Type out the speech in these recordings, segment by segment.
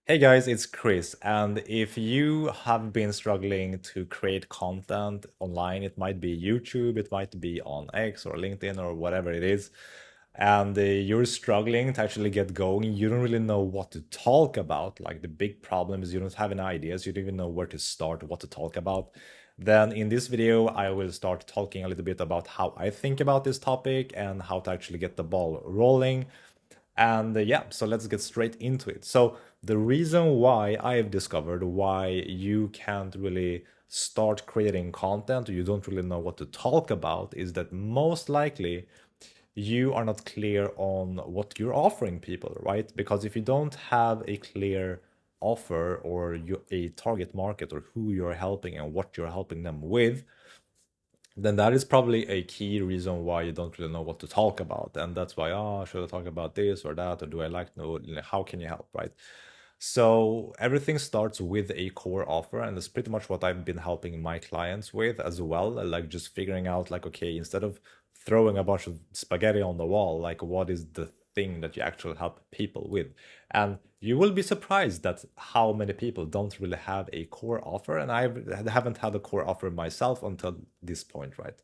Hey guys, it's Chris, and if you have been struggling to create content online, it might be YouTube, it might be on X or LinkedIn or whatever it is, and you're struggling to actually get going, you don't really know what to talk about. Like the big problem is you don't have any ideas, you don't even know where to start, what to talk about. Then in this video, I will start talking a little bit about how I think about this topic and how to actually get the ball rolling. And yeah, so let's get straight into it. So the reason why I've discovered why you can't really start creating content or you don't really know what to talk about is that most likely you are not clear on what you're offering people, right? Because if you don't have a clear offer or a target market or who you're helping and what you're helping them with, then that is probably a key reason why you don't really know what to talk about. And that's why, oh, should I talk about this or that? Or do I like, no, how can you help, right? So everything starts with a core offer, and that's pretty much what I've been helping my clients with as well. Like just figuring out, like, okay, instead of throwing a bunch of spaghetti on the wall, like what is the thing that you actually help people with? And you will be surprised that how many people don't really have a core offer, and haven't had a core offer myself until this point, right?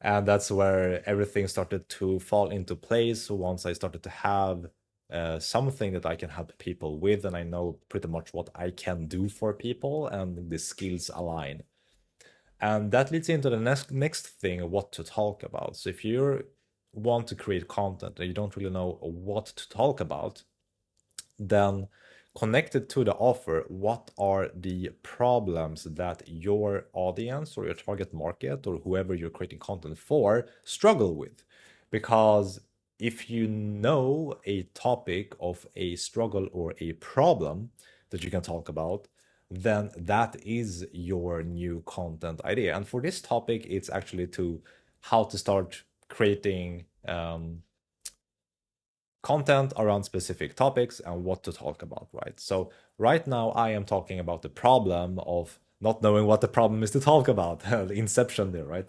And that's where everything started to fall into place once I started to have something that I can help people with, and I know pretty much what I can do for people, and the skills align. And that leads into the next thing, what to talk about. So if you want to create content and you don't really know what to talk about, then connected to the offer, what are the problems that your audience or your target market or whoever you're creating content for struggle with? Because if you know a topic of a struggle or a problem that you can talk about, then that is your new content idea. And for this topic, it's actually to how to start creating content around specific topics and what to talk about, right? So right now I am talking about the problem of not knowing what the problem is to talk about, the inception there, right?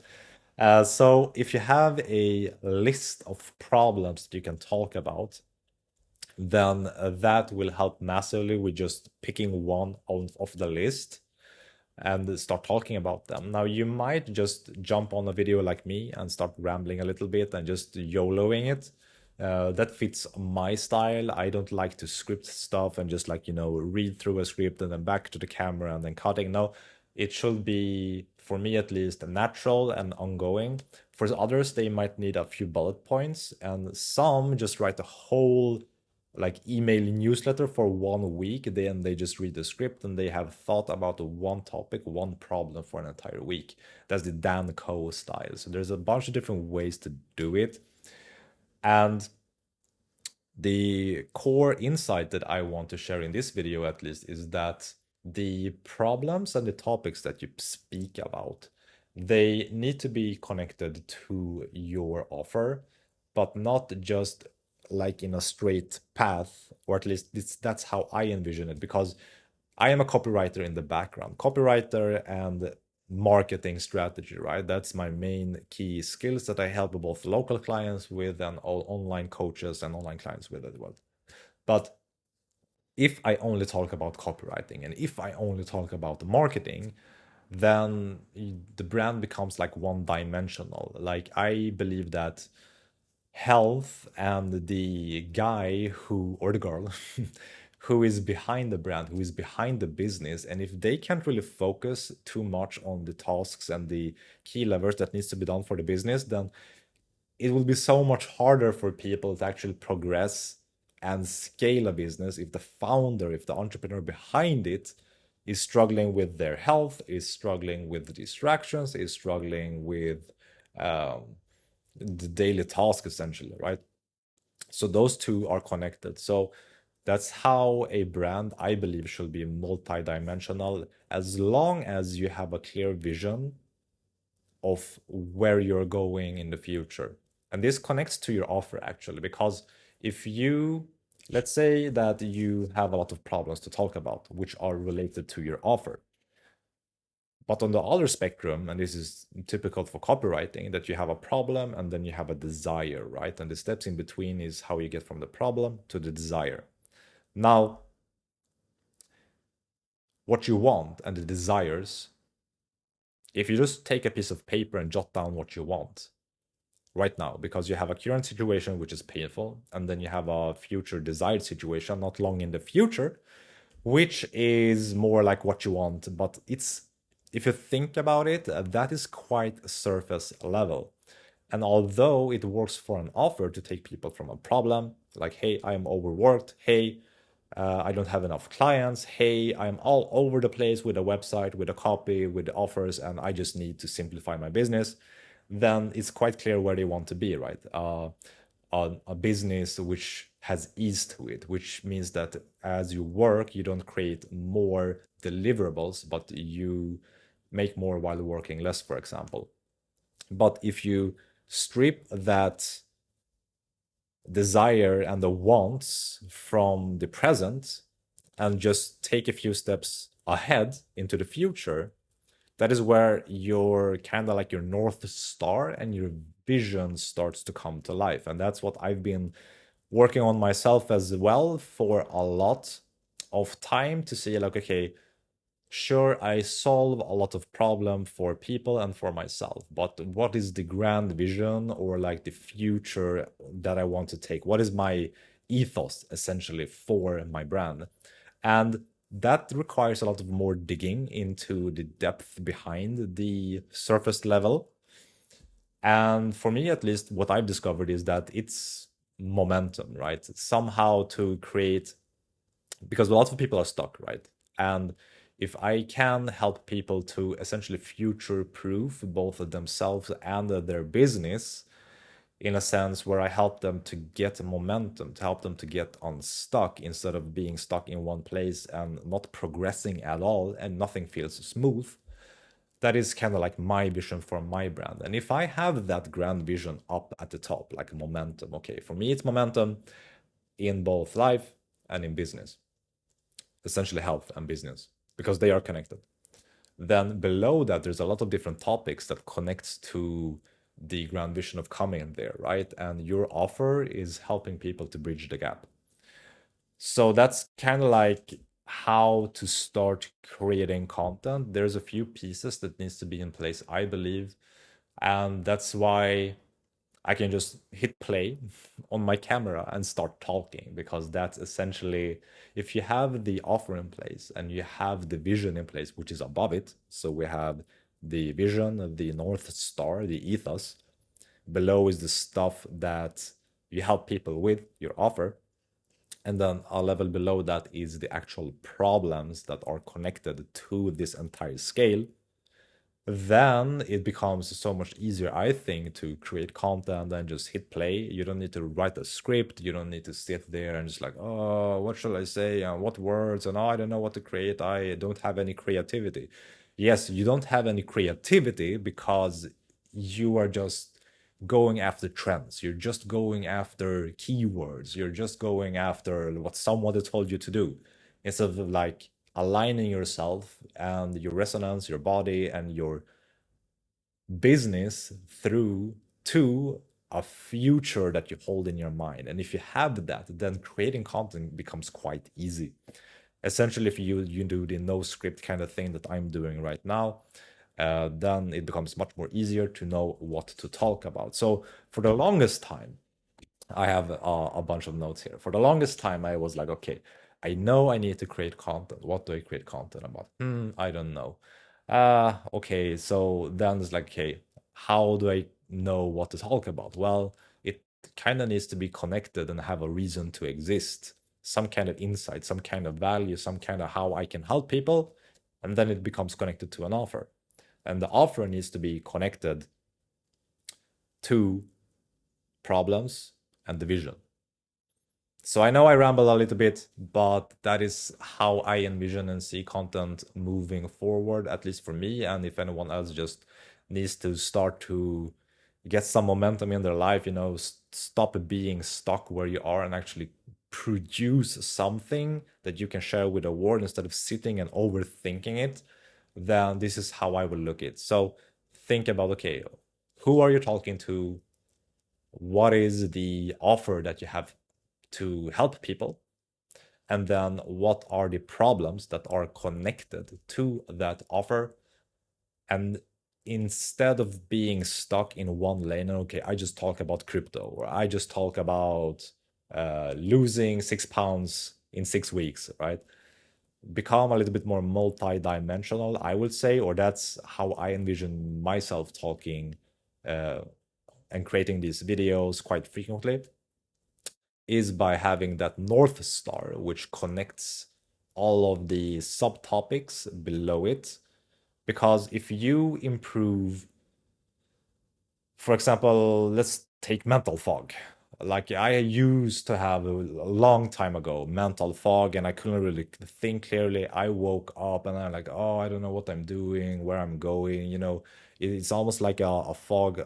So if you have a list of problems that you can talk about, then that will help massively with just picking one of the list and start talking about them. Now, you might just jump on a video like me and start rambling a little bit and just YOLOing it. That fits my style. I don't like to script stuff and just like, read through a script and then back to the camera and then cutting. No, it should be, for me at least, natural and ongoing. For others, they might need a few bullet points, and some just write a whole like email newsletter for 1 week. Then they just read the script and they have thought about one topic, one problem for an entire week. That's the Dan Co style. So there's a bunch of different ways to do it. And the core insight that I want to share in this video, at least, is that the problems and the topics that you speak about, they need to be connected to your offer, but not just like in a straight path, or at least that's how I envision it, because I am a copywriter in the background, copywriter and marketing strategy, right? That's my main key skills that I help both local clients with and all online coaches and online clients with as well. But if I only talk about copywriting and if I only talk about marketing, then the brand becomes like one dimensional. Like I believe that health and the guy who or the girl who is behind the brand, who is behind the business, and if they can't really focus too much on the tasks and the key levers that needs to be done for the business, then it will be so much harder for people to actually progress and scale a business if the founder, if the entrepreneur behind it is struggling with their health, is struggling with the distractions, is struggling with um, the daily task essentially, right? So those two are connected. So that's how a brand, I believe, should be multidimensional as long as you have a clear vision of where you're going in the future. And this connects to your offer actually, because if you, let's say that you have a lot of problems to talk about, which are related to your offer. But on the other spectrum, and this is typical for copywriting, that you have a problem and then you have a desire, right? And the steps in between is how you get from the problem to the desire. Now, what you want and the desires, if you just take a piece of paper and jot down what you want right now, because you have a current situation which is painful, and then you have a future desired situation not long in the future, which is more like what you want. But it's, if you think about it, that is quite surface level. And although it works for an offer to take people from a problem, like, hey, I am overworked, hey, I don't have enough clients, hey, I'm all over the place with a website, with a copy, with the offers, and I just need to simplify my business, then it's quite clear where they want to be, right? A business which has ease to it, which means that as you work, you don't create more deliverables, but you make more while working less, for example. But if you strip that desire and the wants from the present and just take a few steps ahead into the future, that is where your kind of like your North Star and your vision starts to come to life. And that's what I've been working on myself as well for a lot of time, to see like, okay, sure, I solve a lot of problem for people and for myself, but what is the grand vision or like the future that I want to take? What is my ethos essentially for my brand? And that requires a lot of more digging into the depth behind the surface level. And for me, at least, what I've discovered is that it's momentum, right? Somehow to create, because a lot of people are stuck, right? And if I can help people to essentially future proof both of themselves and their business, in a sense where I help them to get momentum, to help them to get unstuck instead of being stuck in one place and not progressing at all and nothing feels smooth, that is kind of like my vision for my brand. And if I have that grand vision up at the top, like momentum, okay, for me it's momentum in both life and in business, essentially health and business, because they are connected. Then below that, there's a lot of different topics that connects to the grand vision of coming there, right? And your offer is helping people to bridge the gap. So that's kind of like how to start creating content. There's a few pieces that needs to be in place, I believe. And that's why I can just hit play on my camera and start talking, because that's essentially, if you have the offer in place and you have the vision in place, which is above it. So we have the vision, the North Star, the ethos. Below is the stuff that you help people with, your offer. And then a level below that is the actual problems that are connected to this entire scale. Then it becomes so much easier, I think, to create content and just hit play. You don't need to write a script. You don't need to sit there and just like, oh, what shall I say? And what words? And oh, I don't know what to create. I don't have any creativity. Yes, you don't have any creativity because you are just going after trends. You're just going after keywords. You're just going after what someone told you to do, instead of like aligning yourself and your resonance, your body, and your business through to a future that you hold in your mind. And if you have that, then creating content becomes quite easy. Essentially, if you do the no script kind of thing that I'm doing right now, then it becomes much more easier to know what to talk about. So for the longest time, I have a bunch of notes here. For the longest time, I was like, okay, I know I need to create content. What do I create content about? I don't know. Okay, so then it's like, okay, how do I know what to talk about? Well, it kind of needs to be connected and have a reason to exist, some kind of insight, some kind of value, some kind of how I can help people, and then it becomes connected to an offer. And the offer needs to be connected to problems and the vision. So I know I ramble a little bit, but that is how I envision and see content moving forward, at least for me. And if anyone else just needs to start to get some momentum in their life, stop being stuck where you are and actually produce something that you can share with the world instead of sitting and overthinking it, then this is how I will look at it. So think about, okay, who are you talking to? What is the offer that you have to help people? and then what are the problems that are connected to that offer. And instead of being stuck in one lane, okay, I just talk about crypto, or I just talk about losing 6 pounds in 6 weeks, right? Become a little bit more multi-dimensional, I would say, or that's how I envision myself talking uh, and creating these videos quite frequently, is by having that North Star, which connects all of the subtopics below it. Because if you improve, for example, let's take mental fog. Like I used to have a long time ago mental fog, and I couldn't really think clearly. I woke up and I'm like, oh, I don't know what I'm doing, where I'm going. It's almost like a fog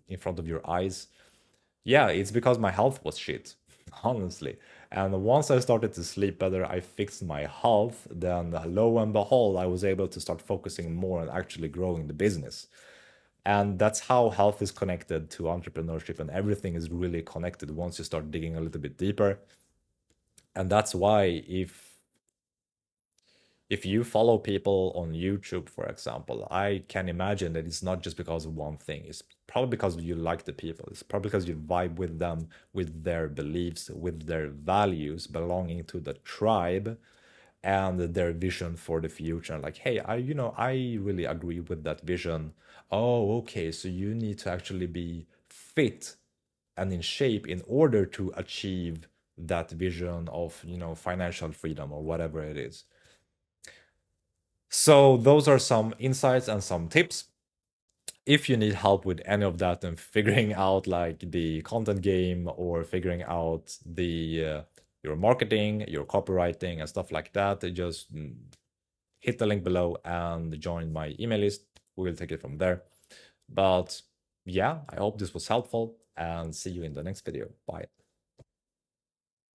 in front of your eyes. Yeah, it's because my health was shit, honestly. And once I started to sleep better, I fixed my health. Then, lo and behold, I was able to start focusing more on actually growing the business. And that's how health is connected to entrepreneurship, and everything is really connected once you start digging a little bit deeper. And that's why if you follow people on YouTube, for example, I can imagine that it's not just because of one thing. It's probably because you like the people. It's probably because you vibe with them, with their beliefs, with their values, belonging to the tribe, and their vision for the future. Like, hey, I really agree with that vision. Oh, okay, so you need to actually be fit and in shape in order to achieve that vision of, financial freedom or whatever it is. So those are some insights and some tips. If you need help with any of that and figuring out like the content game, or figuring out the your marketing, your copywriting and stuff like that, just hit the link below and join my email list. We will take it from there. But yeah, I hope this was helpful, and see you in the next video. Bye.